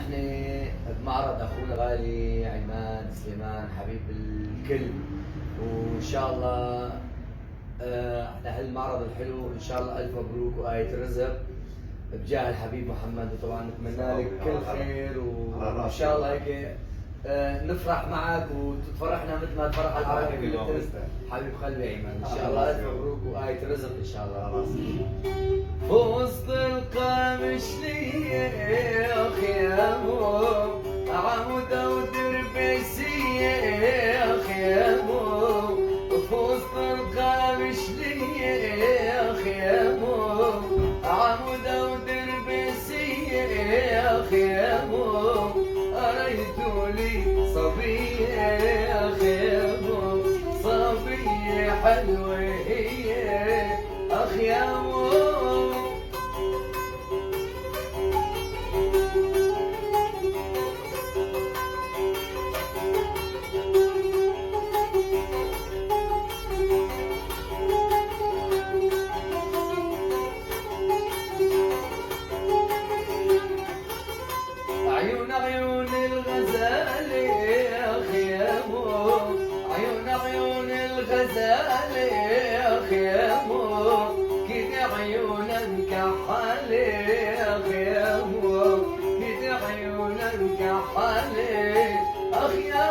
نحن بمعرض اخونا الغالي عماد سليمان حبيب الكل، وان شاء الله على هالمعرض الحلو ان شاء الله الف مبروك وايه رزق بجاه الحبيب محمد، وطبعا نتمنى لك كل خير وان شاء الله هيك نفرح معك وتفرحنا مثل ما تفرح العالم كله. حبيب قلبي ايمن ان شاء الله الف مبروك وايه رزق ان شاء الله. وسط القامش ليخ يا مو عمودة ودربسيخ يا مو، وسط القامش ليخ يا مو عمودة ودربسيخ يا مو، أريتولي صبيخ يا مو صبية حلوة هي أخ يا مو. عيون الغزال يا أخي يا مو، عيون الغزال يا أخي يا مو، كده عيونك كحالي يا أخي يا مو، كده عيونك كحالي أخ يا